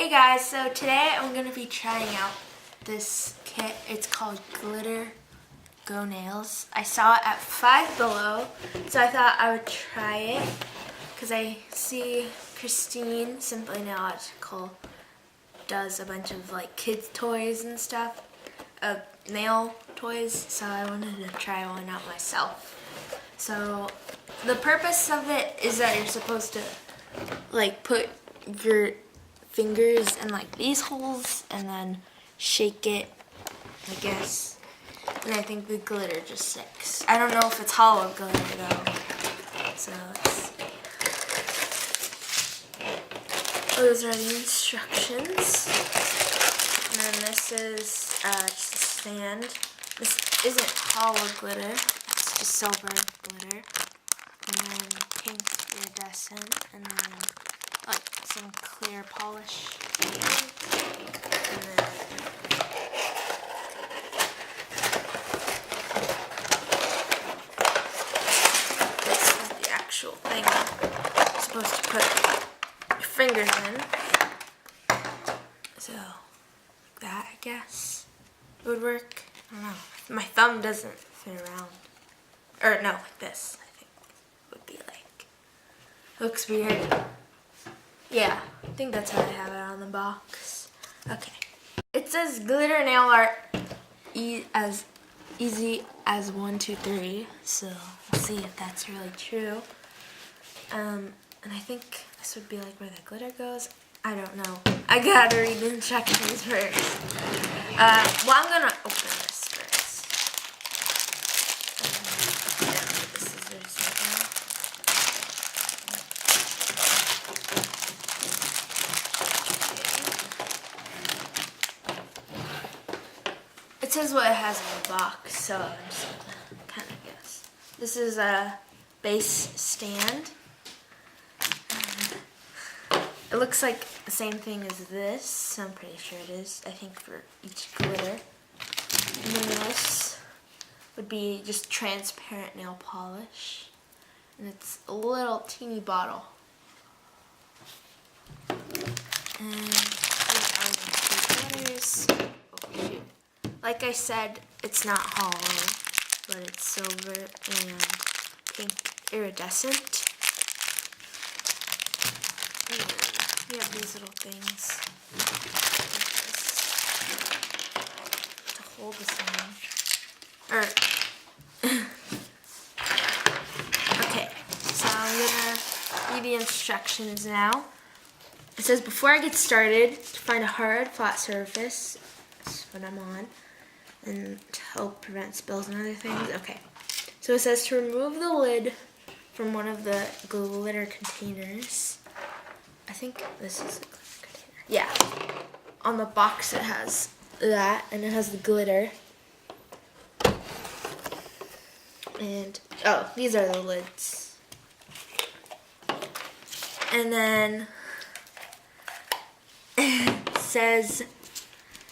Hey guys, so today I'm going to be trying out this kit. It's called Glitter Go Nails. I saw it at Five Below, so I thought I would try it because I see Christine, Simply Nailogical, does a bunch of like kids toys and stuff, nail toys, so I wanted to try one out myself. So the purpose of it is that you're supposed to like put your fingers in like these holes and then shake it, I guess. And I think the glitter just sticks. I don't know if it's hollow glitter though. So those are the instructions. And then this is just a stand. This isn't hollow glitter, it's just silver glitter. And then pink iridescent, and then like some clear polish. And then this is the actual thing you're supposed to put your fingers in. So that, I guess, would work. I don't know. My thumb doesn't fit around. Or no, like this, I think would be like. Looks weird. Yeah, I think that's how I have it on the box. Okay. It says glitter nail art as easy as 1, 2, 3. So we'll see if that's really true. And I think this would be like where the glitter goes. I don't know. I gotta read the instructions first. Well, I'm gonna open this first. The scissors right now. It says what it has in the box, so I'm just gonna kind of guess. This is a base stand. It looks like the same thing as this. I'm pretty sure it is. I think for each glitter. And then this would be just transparent nail polish. And it's a little teeny bottle. And these are the glitters. Oh, shoot. Like I said, it's not hollow, but it's silver and pink iridescent. And we have these little things to hold this on. Okay, so I'm gonna read the instructions now. It says, before I get started, to find a hard, flat surface, that's what I'm on, and to help prevent spills and other things. Okay, so it says to remove the lid from one of the glitter containers. I think this is a glitter container. Yeah, on the box it has that, and it has the glitter. And, oh, these are the lids. And then it says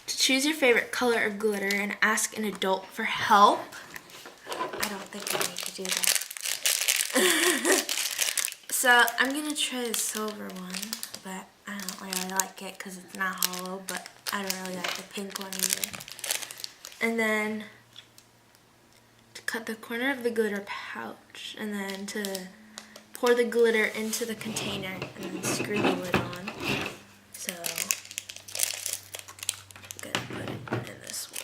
to choose your favorite color of glitter and ask an adult for help. I don't think I need to do that. So I'm gonna try the silver one, but I don't really like it because it's not hollow, but I don't really like the pink one either. And then to cut the corner of the glitter pouch, and then to pour the glitter into the container and then screw the lid on. So I'm gonna put it in this one.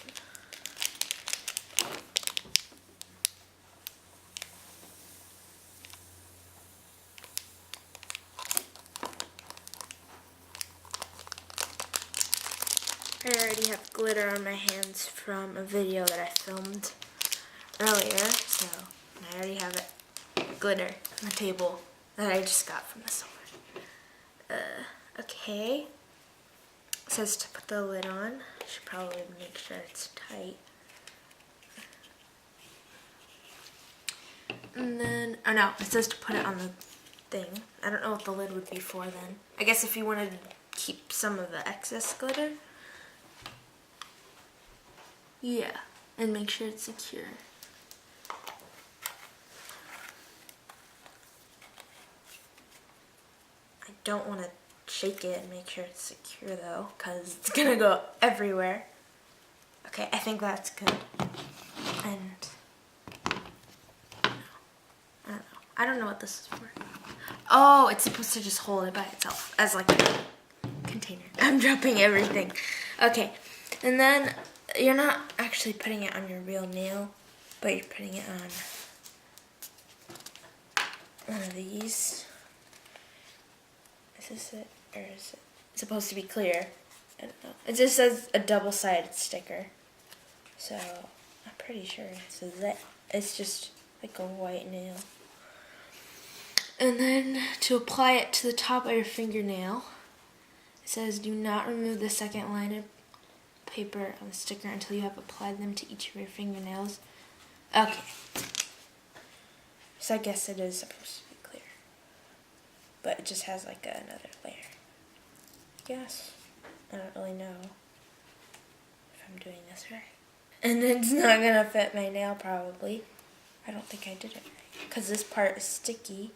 I already have glitter on my hands from a video that I filmed earlier, so I already have it glitter on the table that I just got from the store. Okay. It says to put the lid on. I should probably make sure it's tight. And then, oh no, it says to put it on the thing. I don't know what the lid would be for then. I guess if you wanted to keep some of the excess glitter. Yeah, and make sure it's secure. I don't want to shake it and make sure it's secure though, because it's gonna go everywhere. Okay, I think that's good. And I don't know what this is for. Oh, it's supposed to just hold it by itself as like a container. I'm dropping everything. Okay, and then you're not actually putting it on your real nail, but you're putting it on one of these. Is this it? Or is it supposed to be clear? I don't know. It just says a double-sided sticker. So, I'm pretty sure it's just like a white nail. And then to apply it to the top of your fingernail, it says do not remove the second line of paper on the sticker until you have applied them to each of your fingernails. Okay. So I guess it is supposed to be clear. But it just has like another layer. I guess. I don't really know if I'm doing this right. And it's not gonna fit my nail probably. I don't think I did it right. Because this part is sticky.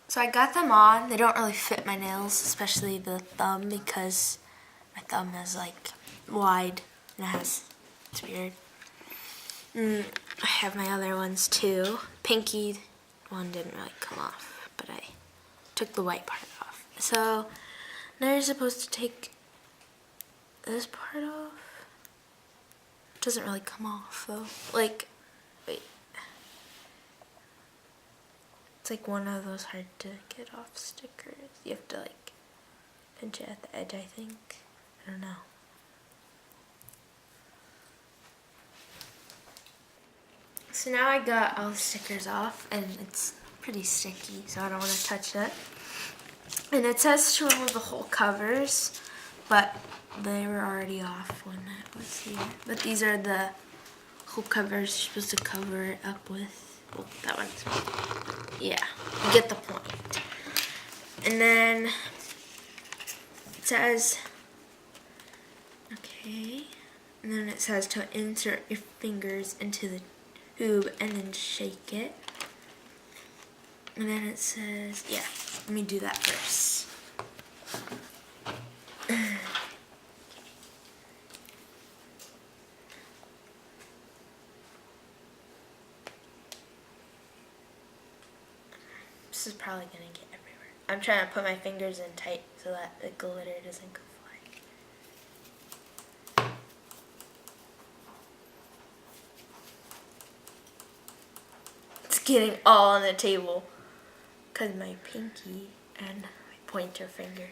So I got them on. They don't really fit my nails, especially the thumb, because my thumb is like wide and it's weird. I have my other ones too. Pinky one didn't really come off, but I took the white part off. So now you're supposed to take this part off. It doesn't really come off though. Like, wait. It's like one of those hard to get off stickers. You have to like pinch it at the edge, I think. I don't know. So now I got all the stickers off and it's pretty sticky, so I don't want to touch that. And it says to remove the whole covers, but they were already off when I was here. But these are the whole covers you're supposed to cover it up with. Oh, that one's, yeah, you get the point. And then it says, okay, and then it says to insert your fingers into the tube and then shake it. And then it says, yeah, let me do that first. This is probably gonna get everywhere. I'm trying to put my fingers in tight so that the glitter doesn't go flying. It's getting all on the table because my pinky and my pointer finger.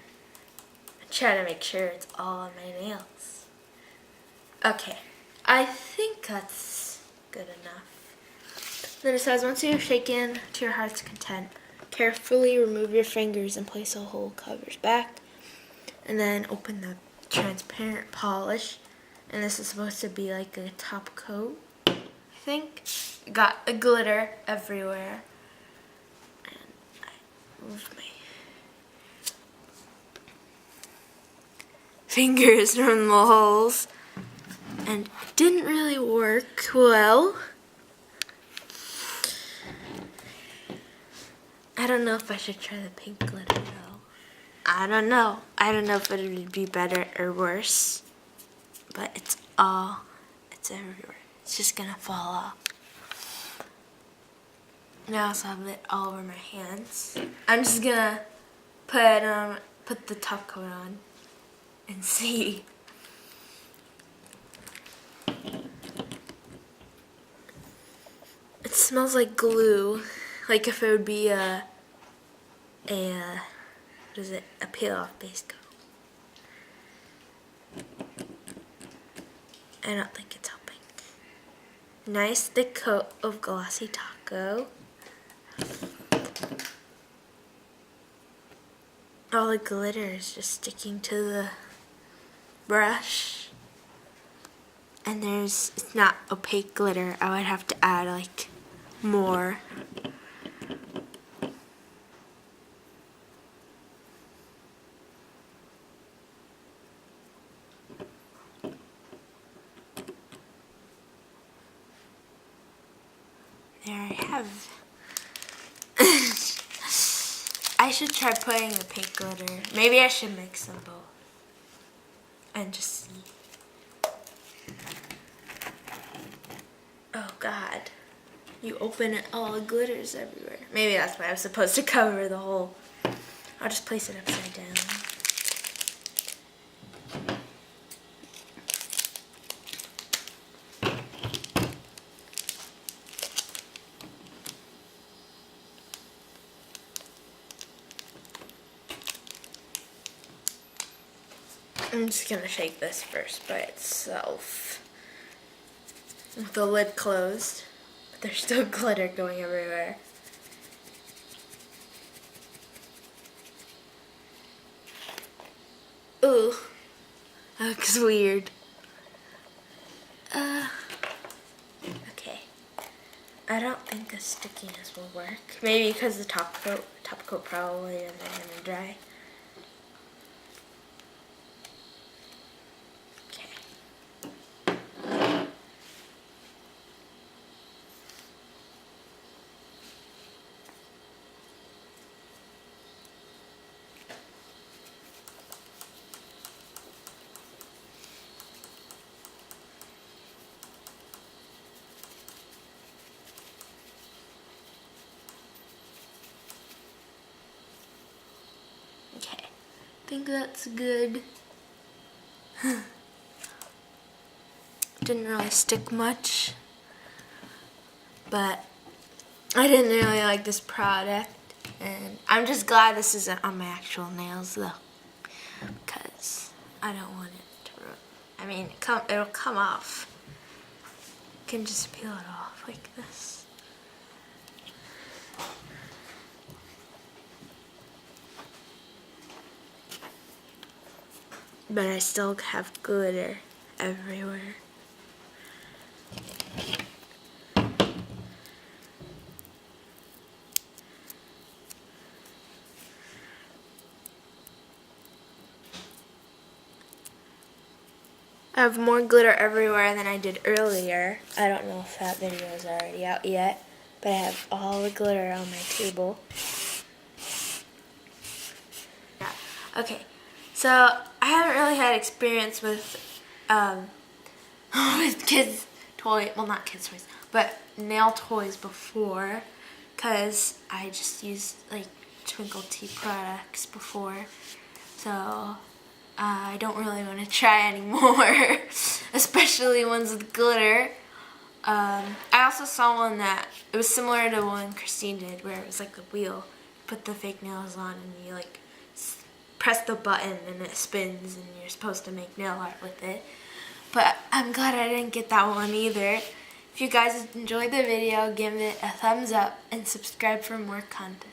I'm trying to make sure it's all on my nails. Okay, I think that's good enough. Then it says, once you've shaken to your heart's content, carefully remove your fingers and place the whole covers back. And then open the transparent polish. And this is supposed to be like a top coat, I think. Got a glitter everywhere. And I moved my fingers from the holes. And it didn't really work well. I don't know if I should try the pink glitter though. I don't know. I don't know if it would be better or worse. But it's everywhere. It's just gonna fall off. Now I also have it all over my hands. I'm just gonna put the top coat on and see. It smells like glue. Like if it would be a peel-off base coat. I don't think it's helping. Nice thick coat of glossy taco. All the glitter is just sticking to the brush. And it's not opaque glitter. I would have to add like more. There I have. I should try putting the pink glitter. Maybe I should mix them both and just see. Oh God, you open it, all the glitter's everywhere. Maybe that's why I was supposed to cover the whole. I'll just place it upside down. I'm just gonna shake this first by itself with the lid closed, but there's still glitter going everywhere. Ooh, that looks weird. Okay. I don't think the stickiness will work. Maybe because the top coat probably isn't gonna dry. Okay, I think that's good. Didn't really stick much, but I didn't really like this product, and I'm just glad this isn't on my actual nails though, because I don't want it to ruin. I mean, it'll come off. You can just peel it off like this. But I still have glitter everywhere. I have more glitter everywhere than I did earlier. I don't know if that video is already out yet, but I have all the glitter on my table. Yeah. Okay. So I haven't really had experience with with kids toys, well not kids toys, but nail toys before, because I just used like Twinkle Tea products before, so I don't really want to try anymore, especially ones with glitter. I also saw one that, it was similar to one Christine did, where it was like a wheel, you put the fake nails on and you like press the button and it spins and you're supposed to make nail art with it. But I'm glad I didn't get that one either. If you guys enjoyed the video, give it a thumbs up and subscribe for more content.